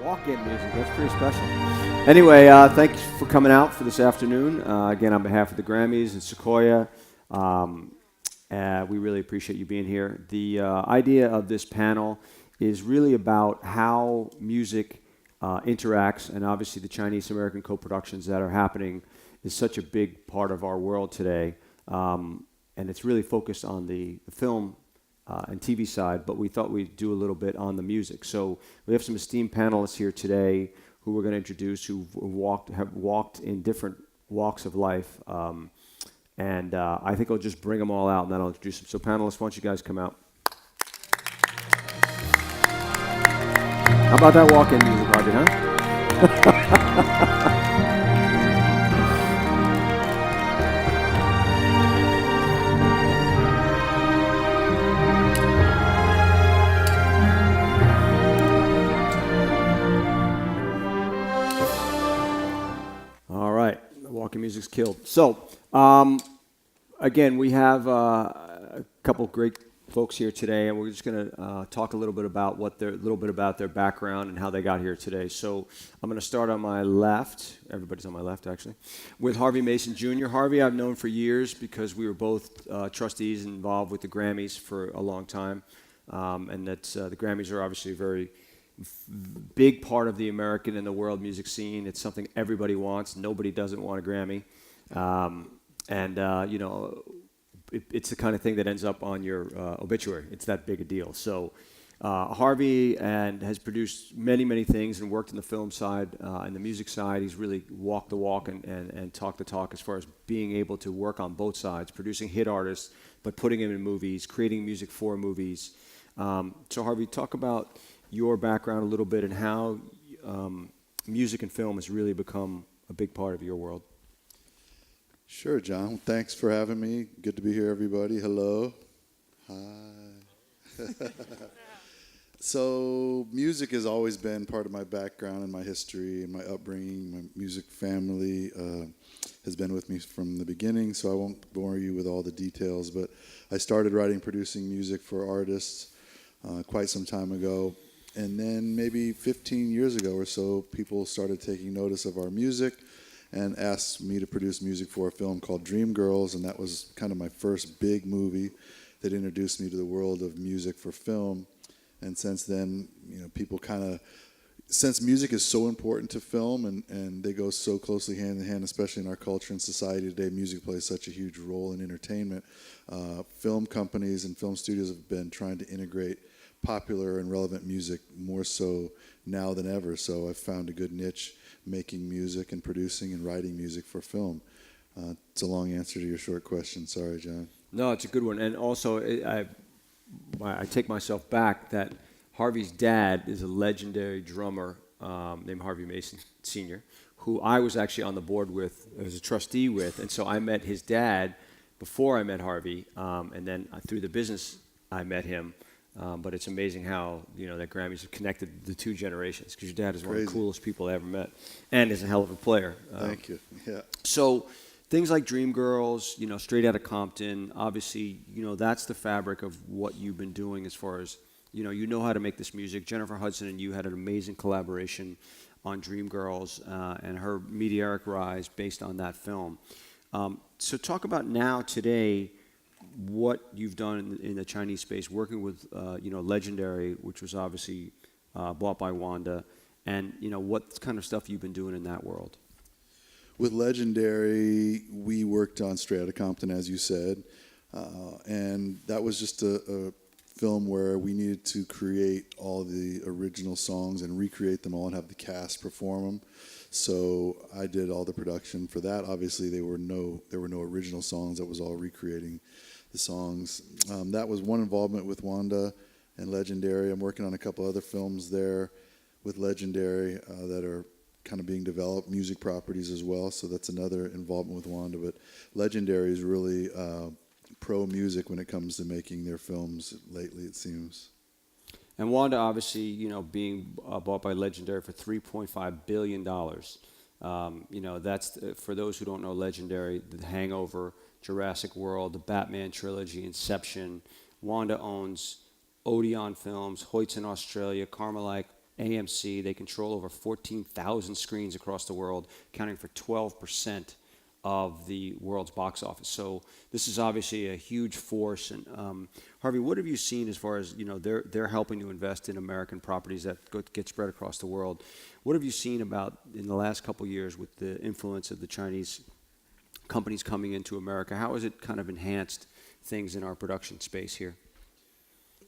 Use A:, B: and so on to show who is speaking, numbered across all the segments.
A: Walk-in music, that's pretty special. Anyway, thanks for coming out for this afternoon. Again, on behalf of the Grammys and Sequoia, um, we really appreciate you being here. The idea of this panel is really about how music interacts, and obviously the Chinese-American co-productions that are happening is such a big part of our world today. And it's really focused on the film and TV side, but we thought we'd do a little bit on the music. So we have some esteemed panelists here today who we're going to introduce who have walked in different walks of life. And I think I'll just bring them all out and then I'll introduce them. So panelists, why don't you guys come out? How about that walk-in music, Roger, huh? All right, the walking music's killed. So, again, we have a couple great folks here today, and we're just going to talk a little bit about their background and how they got here today. So, I'm going to start on my left. Everybody's on my left, actually, with Harvey Mason Jr. Harvey, I've known for years because we were both trustees involved with the Grammys for a long time, and that's the Grammys are obviously a very big part of the American and the world music scene. It's something everybody wants. Nobody doesn't want a Grammy. It's the kind of thing that ends up on your obituary. It's that big a deal. So Harvey has produced many, many things and worked in the film side and the music side. He's really walked the walk and talked the talk as far as being able to work on both sides, producing hit artists, but putting them in movies, creating music for movies. So Harvey, talk about your background a little bit and how music and film has really become a big part of your world.
B: Sure, John. Thanks for having me. Good to be here, everybody. Hello. Hi. So music has always been part of my background and my history and my upbringing. My music family has been with me from the beginning, so I won't bore you with all the details, but I started writing, producing music for artists quite some time ago. And then maybe 15 years ago or so, people started taking notice of our music and asked me to produce music for a film called Dreamgirls, and that was kind of my first big movie that introduced me to the world of music for film. And since then, people since music is so important to film and they go so closely hand in hand, especially in our culture and society today, music plays such a huge role in entertainment. Film companies and film studios have been trying to integrate popular and relevant music more so now than ever. So I've found a good niche making music and producing and writing music for film. It's a long answer to your short question. Sorry, John.
A: No, it's a good one. And also, I take myself back that Harvey's dad is a legendary drummer named Harvey Mason Sr., who I was actually on the board with, as a trustee with. And so I met his dad before I met Harvey, and then through the business I met him. But it's amazing how that Grammys have connected the two generations, because your dad is one of the coolest people I ever met, and is a hell of a player.
B: Thank you. Yeah.
A: So things like Dreamgirls, Straight Outta Compton, obviously, that's the fabric of what you've been doing as far as you know how to make this music. Jennifer Hudson and you had an amazing collaboration on Dreamgirls and her meteoric rise based on that film. So talk about now today, what you've done in the Chinese space, working with Legendary, which was obviously bought by Wanda, and what kind of stuff you've been doing in that world.
B: With Legendary, we worked on Straight Outta Compton, as you said, and that was just a film where we needed to create all the original songs and recreate them all and have the cast perform them. So I did all the production for that. Obviously, there were no original songs. That was all recreating the songs. That was one involvement with Wanda and Legendary. I'm working on a couple other films there with Legendary that are kind of being developed, music properties as well. So that's another involvement with Wanda. But Legendary is really pro music when it comes to making their films lately, it seems.
A: And Wanda, obviously, being bought by Legendary for $3.5 billion. That's, for those who don't know Legendary, The Hangover, Jurassic World, the Batman trilogy, Inception. Wanda owns Odeon Films, Hoyts in Australia, Carmelite AMC. They control over 14,000 screens across the world, accounting for 12% of the world's box office. So this is obviously a huge force. And Harvey, what have you seen as far as, they're helping to invest in American properties that get spread across the world. What have you seen about in the last couple of years with the influence of the Chinese companies coming into America? How has it kind of enhanced things in our production space here?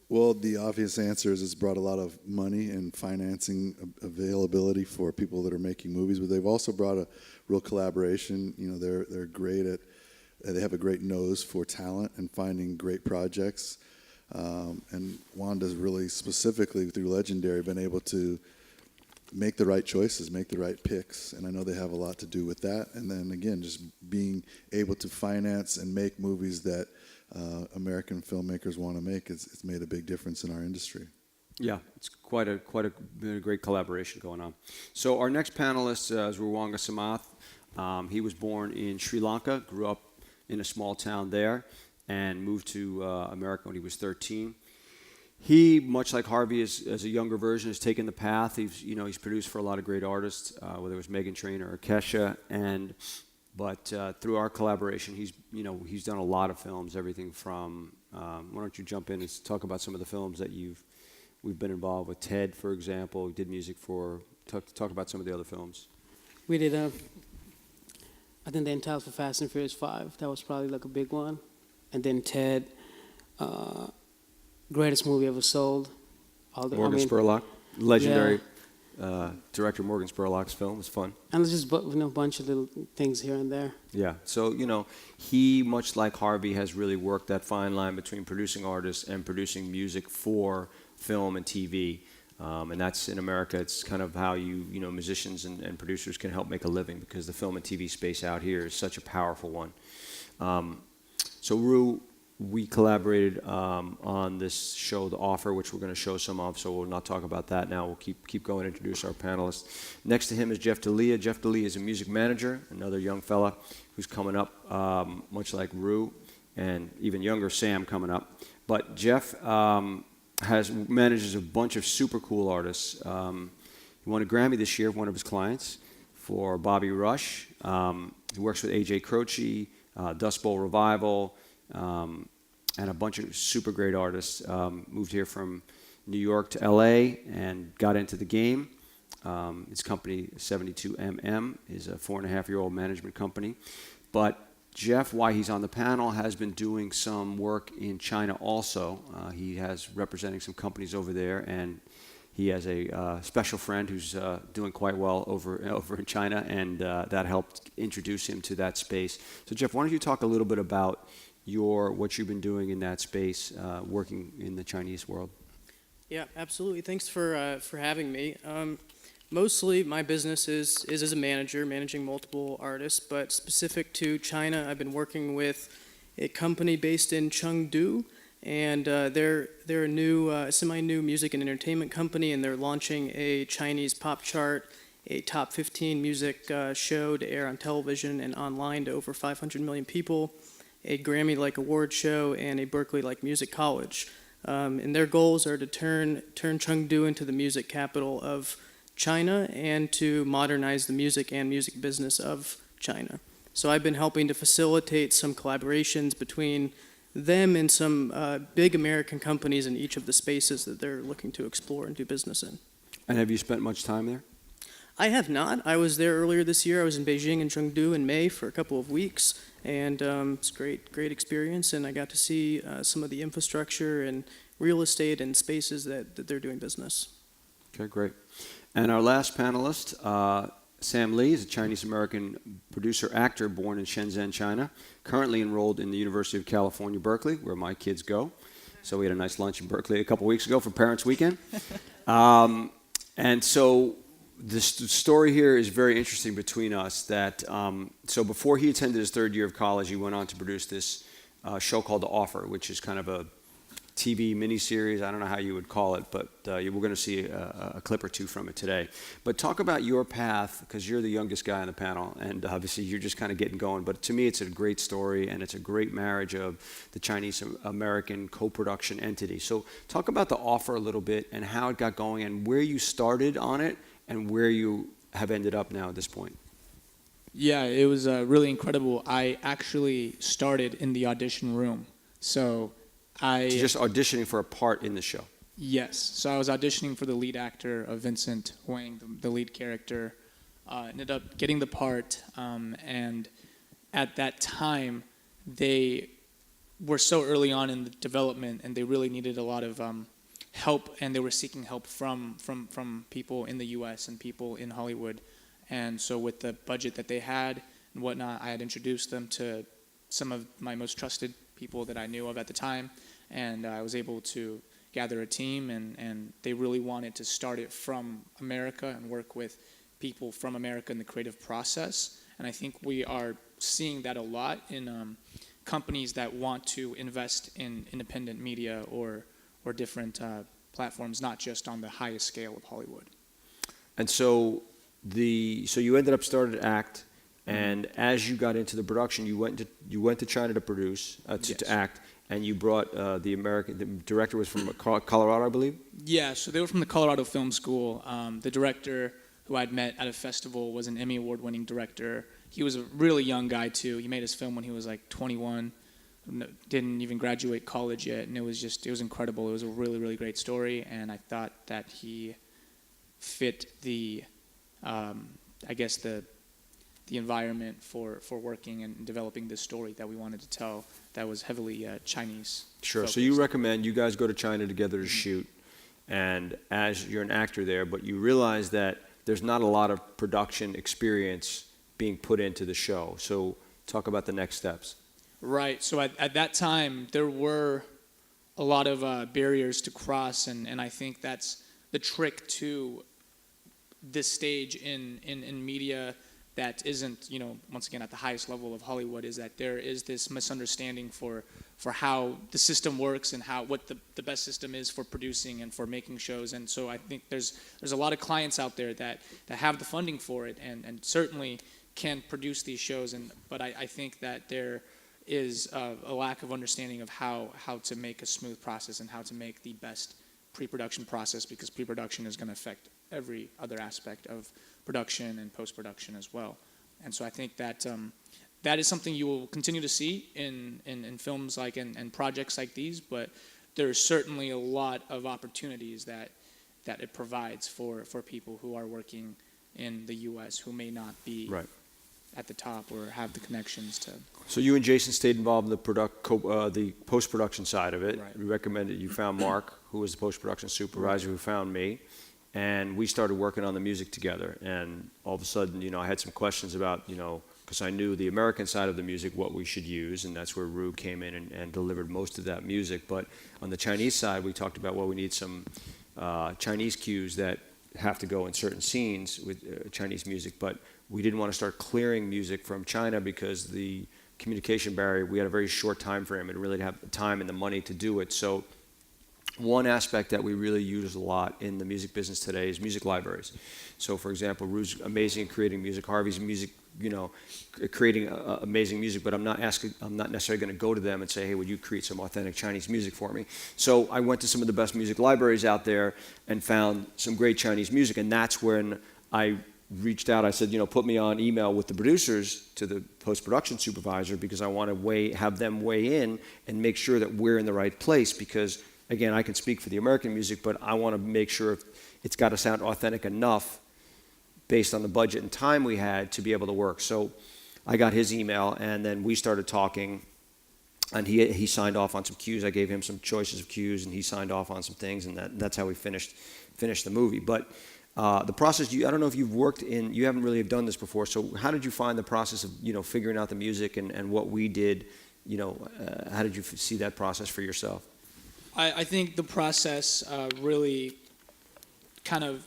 B: Well, the obvious answer is it's brought a lot of money and financing availability for people that are making movies, but they've also brought a real collaboration. They're great at, they have a great nose for talent and finding great projects. And Wanda's really specifically through Legendary been able to make the right choices, make the right picks, and I know they have a lot to do with that. And then again, just being able to finance and make movies that American filmmakers want to make, it's made a big difference in our industry.
A: Yeah, it's quite a great collaboration going on. So our next panelist is Ruwanga Samath. He was born in Sri Lanka, grew up in a small town there, and moved to America when he was 13. He, much like Harvey, as a younger version, has taken the path. He's produced for a lot of great artists, whether it was Meghan Trainor or Kesha, but through our collaboration, he's done a lot of films. Everything from why don't you jump in and talk about some of the films that we've been involved with. Ted, for example, we did music for. Talk about some of the other films.
C: We did I think the entire for Fast and Furious 5. That was probably like a big one, and then Ted. Greatest movie ever sold.
A: Morgan Spurlock, legendary director Morgan Spurlock's film. Was fun.
C: And it's just a bunch of little things here and there.
A: Yeah. So he, much like Harvey, has really worked that fine line between producing artists and producing music for film and TV. And that's in America. It's kind of how musicians and producers can help make a living, because the film and TV space out here is such a powerful one. So Ru, we collaborated on this show, The Offer, which we're going to show some of, so we'll not talk about that now. We'll keep going and introduce our panelists. Next to him is Jeff D'Elia. Jeff D'Elia is a music manager, another young fella who's coming up, much like Ru, and even younger Sam coming up. But Jeff manages a bunch of super cool artists. He won a Grammy this year for one of his clients, for Bobby Rush. He works with A.J. Croce, Dust Bowl Revival, and a bunch of super great artists. Moved here from New York to LA and got into the game. His company, 72MM, is a 4.5-year-old management company. But Jeff, while he's on the panel, has been doing some work in China also. He has representing some companies over there, and he has a special friend who's doing quite well over in China, and that helped introduce him to that space. So Jeff, why don't you talk a little bit about what you've been doing in that space, working in the Chinese world?
D: Yeah, absolutely. Thanks for having me. Mostly my business is as a manager, managing multiple artists, but specific to China, I've been working with a company based in Chengdu, and they're a new, semi-new music and entertainment company, and they're launching a Chinese pop chart, a top 15 music show to air on television and online to over 500 million people, a Grammy-like award show, and a Berkeley-like music college. And their goals are to turn Chengdu into the music capital of China and to modernize the music and music business of China. So I've been helping to facilitate some collaborations between them and some big American companies in each of the spaces that they're looking to explore and do business in.
A: And have you spent much time there?
D: I have not. I was there earlier this year. I was in Beijing and Chengdu in May for a couple of weeks, and it's a great experience, and I got to see some of the infrastructure and real estate and spaces that they're doing business.
A: Okay, great. And our last panelist, Sam Lee, is a Chinese-American producer-actor born in Shenzhen, China, currently enrolled in the University of California, Berkeley, where my kids go. So we had a nice lunch in Berkeley a couple weeks ago for Parents' Weekend. And so the story here is very interesting between us that, so before he attended his third year of college, he went on to produce this show called The Offer, which is kind of TV miniseries. I don't know how you would call it, but we're going to see a clip or two from it today. But talk about your path, because you're the youngest guy on the panel, and obviously you're just kind of getting going. But to me, it's a great story, and it's a great marriage of the Chinese-American co-production entity. So talk about the offer a little bit and how it got going and where you started on it and where you have ended up now at this point.
E: Yeah, it was really incredible. I actually started in the audition room. So
A: Just auditioning for a part in the show.
E: Yes. So I was auditioning for the lead actor of Vincent Huang, the lead character. Ended up getting the part, and at that time, they were so early on in the development, and they really needed a lot of help, and they were seeking help from people in the U.S. and people in Hollywood. And so with the budget that they had and whatnot, I had introduced them to some of my most trusted people that I knew of at the time, and I was able to gather a team, and they really wanted to start it from America and work with people from America in the creative process. And I think we are seeing that a lot in companies that want to invest in independent media or different platforms, not just on the highest scale of Hollywood.
A: And so you ended up starting ACT, and as you got into the production, you went to China to produce
E: Yes.
A: to act, and you brought the director was from Colorado, I believe.
E: Yeah, so they were from the Colorado Film School. The director who I'd met at a festival was an Emmy Award-winning director. He was a really young guy too. He made his film when he was like 21, didn't even graduate college yet, and it was incredible. It was a really, really great story, and I thought that he fit the environment for working and developing this story that we wanted to tell that was heavily Chinese.
A: Sure.
E: focused.
A: So you recommend you guys go to China together to shoot, and as you're an actor there, but you realize that there's not a lot of production experience being put into the show. So talk about the next steps.
E: Right. So at that time, there were a lot of barriers to cross, and I think that's the trick to this stage in media that isn't, once again, at the highest level of Hollywood, is that there is this misunderstanding for how the system works and what the best system is for producing and for making shows. And so I think there's a lot of clients out there that have the funding for it and certainly can produce these shows. But I think that there is a lack of understanding of how to make a smooth process and how to make the best pre-production process, because pre-production is going to affect every other aspect of production and post-production as well. And so I think that that is something you will continue to see in films like and projects like these, but there's certainly a lot of opportunities that it provides for people who are working in the U.S. who may not be
A: Right.
E: at the top or have the connections to.
A: So you and Jason stayed involved in the post-production side of it.
E: Right.
A: We recommended you found Mark, who was the post-production supervisor, who found me, and we started working on the music together. And all of a sudden, I had some questions about, because I knew the American side of the music, what we should use, and that's where Rue came in and delivered most of that music. But on the Chinese side, we talked about, we need some Chinese cues that have to go in certain scenes with Chinese music, but we didn't want to start clearing music from China because the communication barrier, we had a very short time frame and really didn't have the time and the money to do it. So one aspect that we really use a lot in the music business today is music libraries. So for example, Rue's amazing at creating music, Harvey's music, creating amazing music, but I'm not necessarily going to go to them and say, hey, would you create some authentic Chinese music for me? So I went to some of the best music libraries out there and found some great Chinese music, and that's when I reached out. I said, put me on email with the producers to the post-production supervisor, because I want to have them weigh in and make sure that we're in the right place, because again, I can speak for the American music, but I want to make sure it's got to sound authentic enough based on the budget and time we had to be able to work. So I got his email, and then we started talking, and he signed off on some cues. I gave him some choices of cues, and he signed off on some things, and that's how we finished the movie. But the process, I don't know if you've you haven't really done this before, so how did you find the process of, figuring out the music and what we did, how did you see that process for yourself?
E: I think the process really kind of,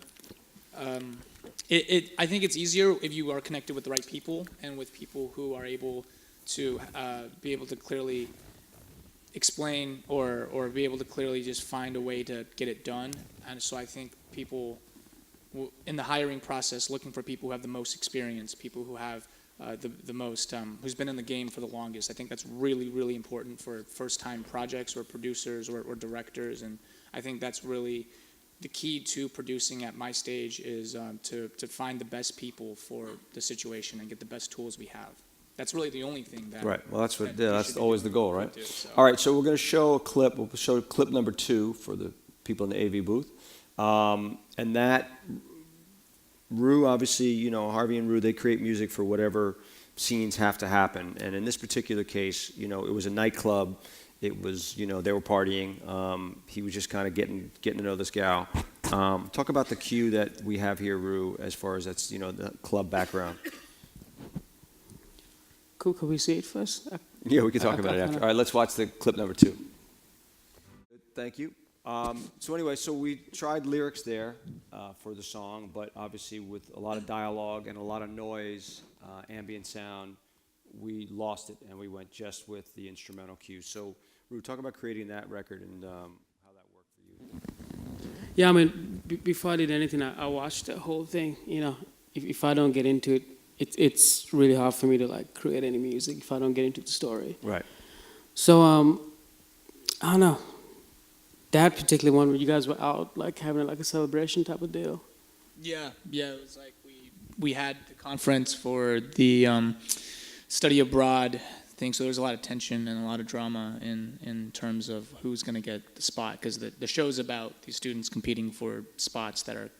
E: I think it's easier if you are connected with the right people and with people who are able to be able to clearly explain or be able to clearly just find a way to get it done. And so I think people in the hiring process, looking for people who have the most experience, people who have the most, who's been in the game for the longest. I think that's really, really important for first-time projects or producers or directors. And I think that's really the key to producing at my stage is to find the best people for the situation and get the best tools we have. That's really the only thing that.
A: Right. Well, that's what.
E: that
A: Yeah,
E: you
A: that's
E: should
A: always
E: do,
A: the goal, right?
E: do, so.
A: All right. So we're going to show a clip. We'll show clip number 2 for the people in the AV booth, and that Rue, obviously, you know, Harvey and Rue, they create music for whatever scenes have to happen. And in this particular case, you know, it was a nightclub. It was, you know, they were partying. He was just kind of getting to know this gal. Talk about the cue that we have here, Rue, as far as that's, you know, the club background.
C: Could we see it first?
A: Yeah, we can talk about it after. All right, let's watch the clip number 2. Thank you. So anyway, so we tried lyrics there for the song, but obviously with a lot of dialogue and a lot of noise, ambient sound, we lost it and we went just with the instrumental cues. So, Rue, talk about creating that record and how that worked for you.
C: Yeah, I mean, before I did anything, I watched the whole thing. You know, if I don't get into it, it's really hard for me to like create any music if I don't get into the story.
A: Right.
C: So I don't know. That particular one where you guys were out, like having like a celebration type of deal.
E: Yeah, it was like we had the conference for the study abroad thing, so there was a lot of tension and a lot of drama in terms of who's going to get the spot, because the show's about these students competing for spots that are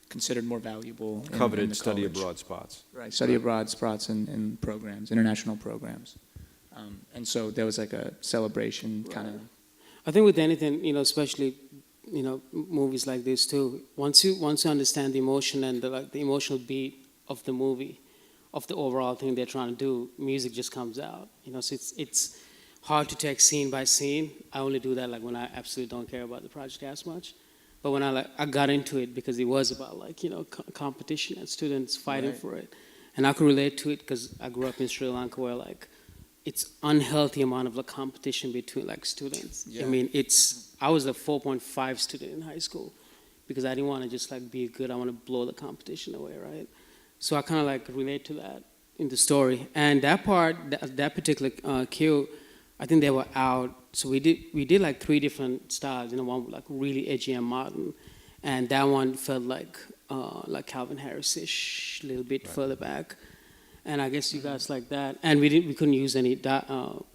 E: considered more valuable.
A: Coveted
E: in the
A: study
E: college.
A: abroad spots.
E: Right, study abroad spots in programs, international programs. And so there was like a celebration kind of.
C: I think with anything, you know, especially, you know, movies like this too. Once you understand the emotion and the emotional beat of the movie, of the overall thing they're trying to do, music just comes out. You know, so it's hard to take scene by scene. I only do that like when I absolutely don't care about the project as much. But when I got into it because it was about like, you know, competition and students fighting for it, and I could relate to it because I grew up in Sri Lanka where like it's unhealthy amount of like competition between like students. Yeah. I mean, I was a 4.5 student in high school because I didn't want to just like be good. I want to blow the competition away, right? So I kind of like relate to that in the story. And that part, that particular cue, I think they were out. So we did like 3 different styles. You know, one like really edgy and modern, and that one felt like Calvin Harris-ish, a little bit further back. And I guess you guys like that. And we couldn't use any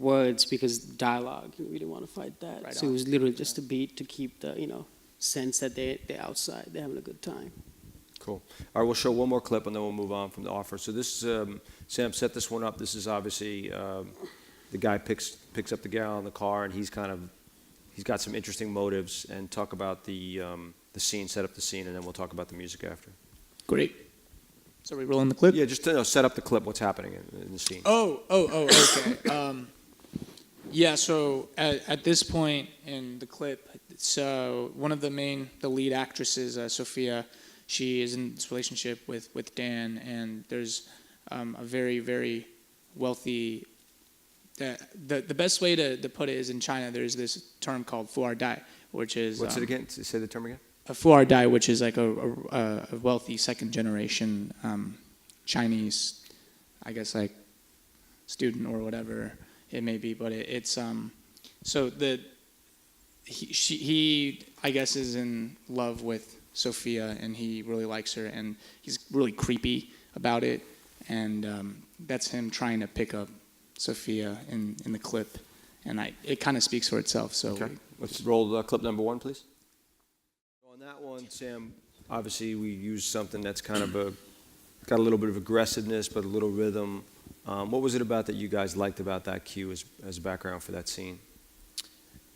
C: words because dialogue. You know, we didn't want to fight that. Right so on. It was literally just a beat to keep the, you know, sense that they're outside, they're having a good time.
A: Cool. All right, we'll show one more clip and then we'll move on from the offer. So this is, Sam set this one up. This is obviously the guy picks up the gal in the car and he's got some interesting motives, and talk about the scene, set up the scene, and then we'll talk about the music after.
E: Great. So are we rolling the clip?
A: Yeah, just to set up the clip, what's happening in the scene.
E: Okay. Yeah, so at this point in the clip, so one of the lead actresses, Sophia, she is in this relationship with Dan, and there's a very, very wealthy, the best way to put it is in China, there's this term called fu'er dai, which is...
A: What's it again? Say the term again.
E: A fu'er dai, which is like a wealthy second generation Chinese, I guess like student or whatever it may be, but it's so he I guess is in love with Sophia and he really likes her and he's really creepy about it, and that's him trying to pick up Sophia in the clip, and it kind of speaks for itself. So
A: okay. Let's roll clip number 1, please. On that one, Sam, obviously we used something that's kind of got a little bit of aggressiveness, but a little rhythm. What was it about that you guys liked about that cue as a background for that scene?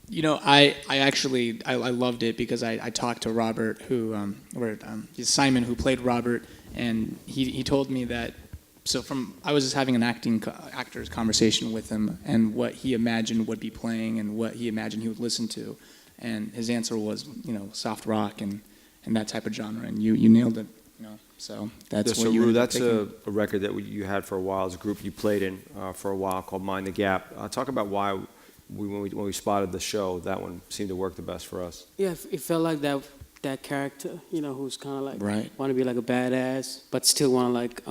E: You know, I actually loved it because I talked to Robert, Simon, who played Robert, and he told me that. So I was just having an actor's conversation with him, and what he imagined would be playing, and what he imagined he would listen to, and his answer was, you know, soft rock and that type of genre, and you nailed it, you know. So that's what you.
A: So that's a record that you had for a while as a group you played in for a while called Mind the Gap. Talk about why when we spotted the show, that one seemed to work the best for us.
C: Yeah, it felt like that character, you know, who's kind of like
F: Right.
C: want to be like a badass, but still want to like